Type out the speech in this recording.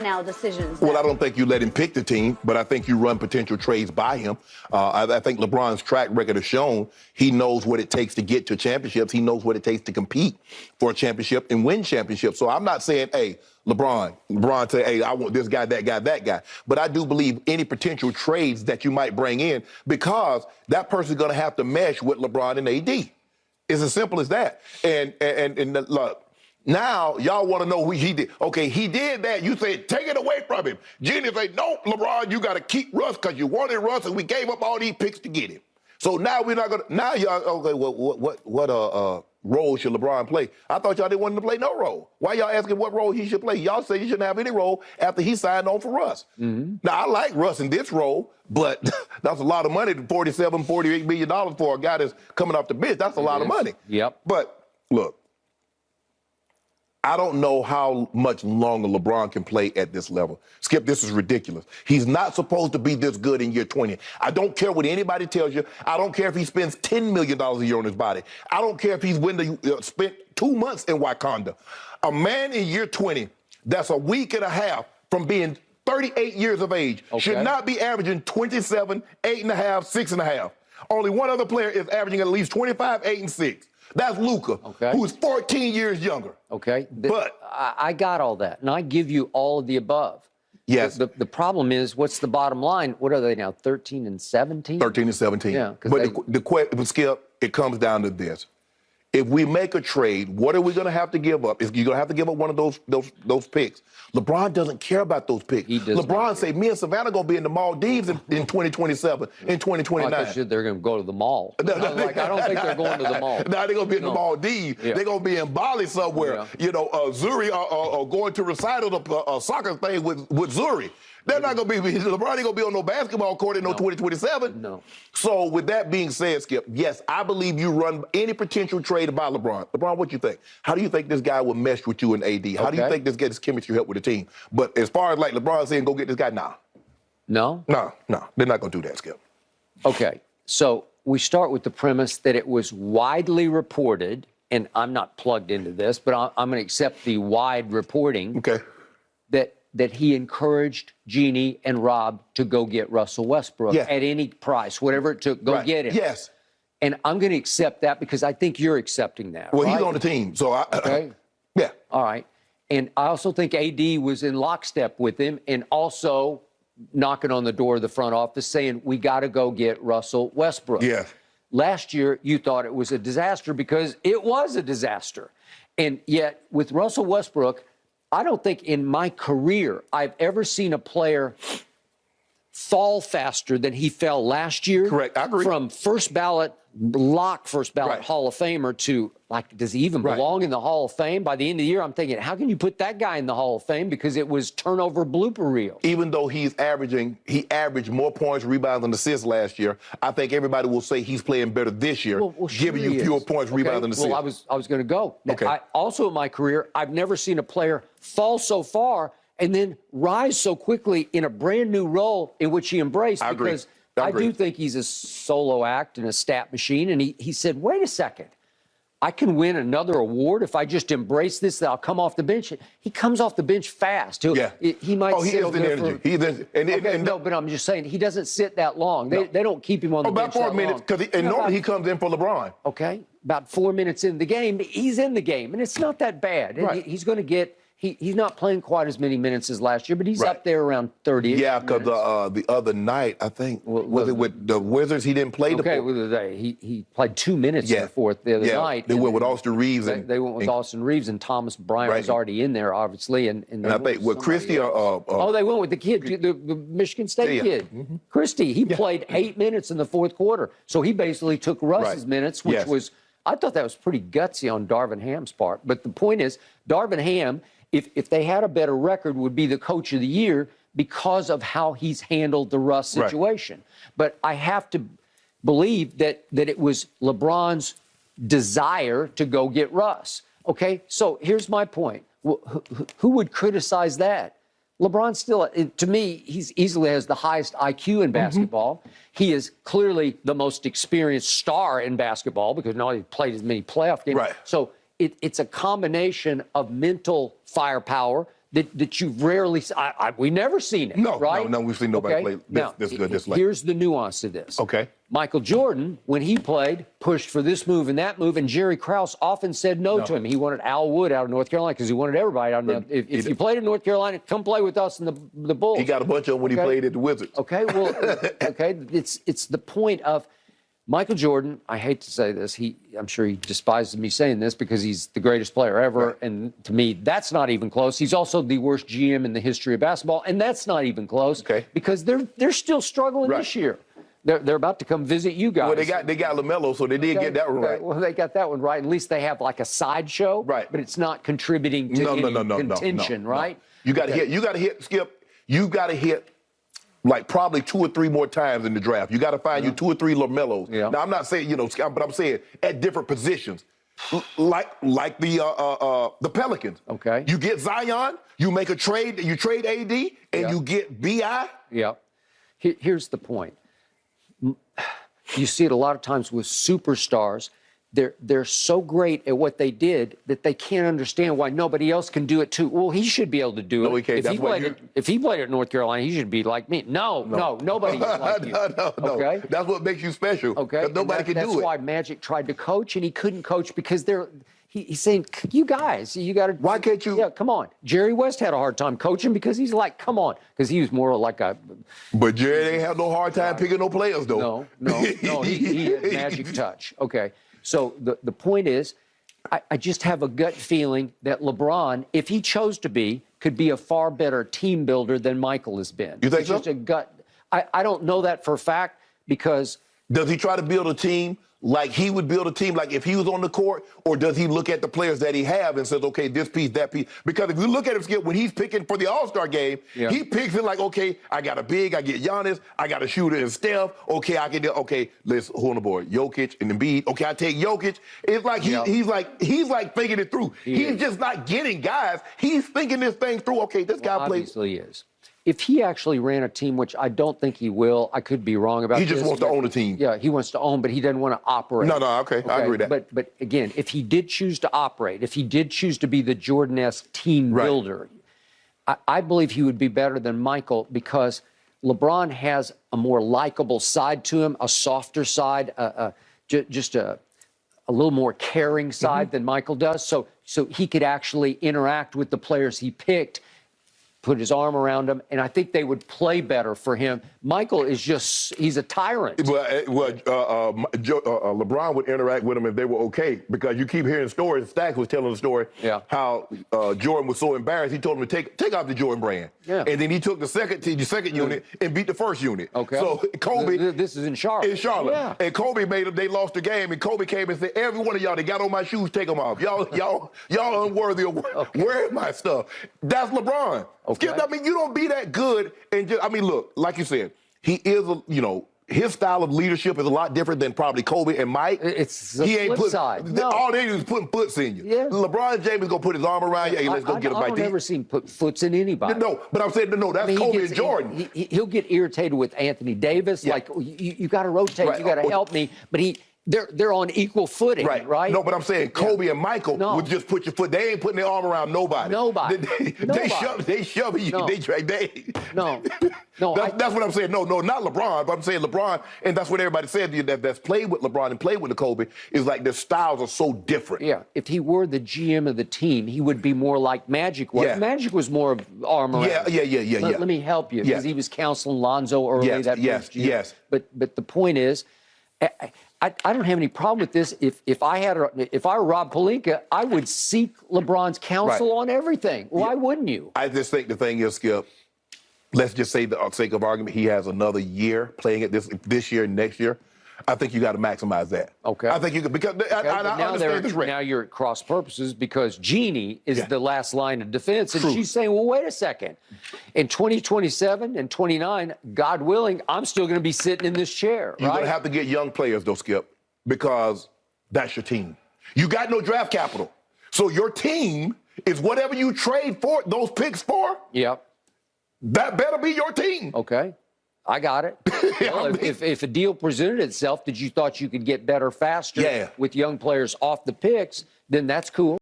now decisions. Well, I don't think you let him pick the team, but I think you run potential trades by him. I think LeBron's track record has shown he knows what it takes to get to championships. He knows what it takes to compete for a championship and win championships. So I'm not saying, hey, LeBron say, hey, I want this guy, that guy, that guy. But I do believe any potential trades that you might bring in, because that person's going to have to mesh with LeBron and AD. It's as simple as that. And look, now y'all want to know who he did. Okay, he did that. You say, take it away from him. Genie say, no, LeBron, you got to keep Russ because you wanted Russ and we gave up all these picks to get him. So now we're not going to, now y'all, okay, well, what role should LeBron play? I thought y'all didn't want him to play no role. Why y'all asking what role he should play? Y'all say he shouldn't have any role after he signed on for Russ. Mm-hmm. Now, I like Russ in this role, but that's a lot of money, $48 million for a guy that's coming off the bench. That's a lot of money. Yep. But look, I don't know how much longer LeBron can play at this level. Skip, this is ridiculous. He's not supposed to be this good in year 20. I don't care what anybody tells you. I don't care if he spends $10 million a year on his body. I don't care if he's spent 2 months in Wakanda. A man in year 20 that's a week and a half from being 38 years of age should not be averaging 27, 8.5, 6.5. Only one other player is averaging at least 25, 8, and 6. That's Luka, who's 14 years younger. Okay. But I got all that, and I give you all of the above. Yes. The problem is, what's the bottom line? What are they now, 13 and 17? 13 and 17. Yeah. But the question, Skip, it comes down to this. If we make a trade, what are we going to have to give up? You're going to have to give up one of those picks. LeBron doesn't care about those picks. LeBron say, me and Savannah going to be in the Maldives in 2027, in 2029. I thought they're going to go to the mall. I don't think they're going to the mall. Now they're going to be in the Maldives. Yeah. They're going to be in Bali somewhere. Yeah. You know, Zuri or going to recital a soccer thing with Zuri. They're not going to be, LeBron ain't going to be on no basketball court in 2027. No. So with that being said, Skip, yes, I believe you run any potential trade about LeBron. LeBron, what you think? How do you think this guy will mesh with you and AD? How do you think this chemistry help with the team? But as far as like LeBron saying, go get this guy, nah. No? No, they're not going to do that, Skip. Okay, so we start with the premise that it was widely reported, and I'm not plugged into this, but I'm going to accept the wide reporting. That he encouraged Jeannie and Rob to go get Russell Westbrook at any price, whatever it took, go get him. Yes. And I'm going to accept that because I think you're accepting that. Well, he's on the team, so yeah. All right. And I also think AD was in lockstep with him and also knocking on the door of the front office saying, we got to go get Russell Westbrook. Yeah. Last year, you thought it was a disaster because it was a disaster. And yet, with Russell Westbrook, I don't think in my career I've ever seen a player fall faster than he fell last year. Correct, I agree. From first ballot Hall of Famer to, like, does he even belong in the Hall of Fame? By the end of the year, I'm thinking, how can you put that guy in the Hall of Fame? Because it was turnover blooper reel. Even though he averaged more points, rebounds, and assists last year, I think everybody will say he's playing better this year, giving you fewer points, rebounds, and assists. Well, I was going to go. Also in my career, I've never seen a player fall so far and then rise so quickly in a brand new role in which he embraced. I agree. Because I do think he's a solo act and a stat machine. And he said, wait a second, I can win another award if I just embrace this, that I'll come off the bench. He comes off the bench fast. He might sit over there no, but I'm just saying, he doesn't sit that long. They don't keep him on the bench about 4 minutes, because normally he comes in for LeBron. Okay, about 4 minutes in the game, he's in the game, and it's not that bad. And he's going to get... He's not playing quite as many minutes as last year, but he's up there around 30. Yeah, because the other night, I think, was it with the Wizards? He didn't play he played 2 minutes in the fourth the other night. They went with Austin Reeves. They went with Austin Reeves, and Thomas Bryant was already in there, obviously. And I think with Christie they went with the kid, the Michigan State kid. Christie, he played 8 minutes in the fourth quarter. So he basically took Russ's minutes, which was, I thought that was pretty gutsy on Darvin Ham's part. But the point is, Darvin Ham, if they had a better record, would be the coach of the year because of how he's handled the Russ situation. But I have to believe that it was LeBron's desire to go get Russ. Okay, so here's my point. Who would criticize that? LeBron still, to me, he's easily has the highest IQ in basketball. He is clearly the most experienced star in basketball because not he played as many playoff games. So it's a combination of mental firepower that you've rarely seen. We never seen it. No, right? no, we've seen nobody play this good this late. Here's the nuance of this. Okay. Michael Jordan, when he played, pushed for this move and that move, and Jerry Krause often said no to him. He wanted Al Wood out of North Carolina because he wanted everybody out of if you played in North Carolina, come play with us in the Bulls. He got a bunch of them when he played at the Wizards. Okay, well, okay, it's the point of Michael Jordan. I hate to say this. I'm sure he despises me saying this because he's the greatest player ever, Right. and to me, that's not even close. He's also the worst GM in the history of basketball, and that's not even close. Okay. Because they're still struggling this year. They're about to come visit you guys. Well, they got LaMelo, so they did get that one right. Well, they got that one right. At least they have like a sideshow, right? But it's not contributing to contention, right? You got to hit. You got to hit, Skip. You got to hit like probably 2 or 3 more times in the draft. You got to find you 2 or 3 LaMelos. Yeah. Now I'm not saying but I'm saying at different positions, like the Pelicans. Okay. You get Zion, you make a trade, you trade AD, and you get BI. Yeah. Here's the point. You see it a lot of times with superstars. They're so great at what they did that they can't understand why nobody else can do it too. Well, he should be able to do it. No, he can't. If he played at North Carolina, he should be like me. No, nobody is like you. No. Okay? That's what makes you special. Okay. Nobody can do it. That's why Magic tried to coach, and he couldn't coach because he's saying, you guys, you got to. Why can't you? Yeah, come on. Jerry West had a hard time coaching because he's like, come on, because he was more like a. But Jerry ain't have no hard time picking no players, though. No. He had magic touch. Okay. So the point is, I just have a gut feeling that LeBron, if he chose to be, could be a far better team builder than Michael has been. You think it's so? Just a gut. I don't know that for a fact because. Does he try to build a team like he would build a team, like if he was on the court, or does he look at the players that he have and says, okay, this piece, that piece? Because if you look at him, Skip, when he's picking for the All-Star game, he picks it like, okay, I got a big, I get Giannis, I got a shooter and Steph, okay, let's hold on the board, Jokic and Embiid, okay, I take Jokic. It's like he's like thinking it through. He's just not getting guys. He's thinking this thing through. Okay, this guy plays. Obviously he is. If he actually ran a team, which I don't think he will, I could be wrong about this. He just wants to own a team. Yeah, he wants to own, but he doesn't want to operate. No, okay, I agree with that. But again, if he did choose to operate, if he did choose to be the Jordan-esque team builder, I believe he would be better than Michael because LeBron has a more likable side to him, a softer side, just a little more caring side than Michael does. So he could actually interact with the players he picked, put his arm around him, and I think they would play better for him. Michael is he's a tyrant. LeBron would interact with him if they were okay, because you keep hearing stories. Stacks was telling the story how Jordan was so embarrassed, he told him to take off the Jordan brand. Yeah. And then he took the second unit and beat the first unit. Okay. So Kobe. This is in Charlotte. In Charlotte. Yeah. And Kobe they lost the game, and Kobe came and said, every one of y'all that got on my shoes, take them off. Y'all unworthy of wearing my stuff. That's LeBron. Okay. Skip, I mean, you don't be that good and just, I mean, look, like you said, he is, his style of leadership is a lot different than probably Kobe and Mike. It's the flip side. No. All they do is putting foots in you. Yeah. LeBron James is going to put his arm around you. Hey, let's go get a bite. I've never seen put foots in anybody. No, but I'm saying, that's Kobe and Jordan. He'll get irritated with Anthony Davis. Yeah. Like, you got to rotate. Right. You got to help me. But they're on equal footing, right? No, but I'm saying Kobe and Michael would just put your foot. They ain't putting their arm around nobody. They shove you. No. They drag. No. That's what I'm saying. No, not LeBron. But I'm saying LeBron, and that's what everybody said that's played with LeBron and played with the Kobe, is like their styles are so different. Yeah. If he were the GM of the team, he would be more like Magic was. Yeah. Magic was more of arm around. Yeah. Let me help you, because he was counseling Lonzo early. Yes. But the point is, I don't have any problem with this. If I were Rob Pelinka, I would seek LeBron's counsel on everything. Why wouldn't you? I just think the thing is, Skip, let's just say, for the sake of argument, he has another year playing it this year and next year. I think you got to maximize that. Okay. I think you could, because I understand this. Now you're at cross purposes, because Jeannie is the last line of defense, and she's saying, well, wait a second. In 2027 and 29, God willing, I'm still going to be sitting in this chair. You're going to have to get young players, though, Skip, because that's your team. You got no draft capital. So your team is whatever you trade for, those picks for. Yep. That better be your team. Okay. I got it. Well, if a deal presented itself that you thought you could get better faster with young players off the picks, then that's cool.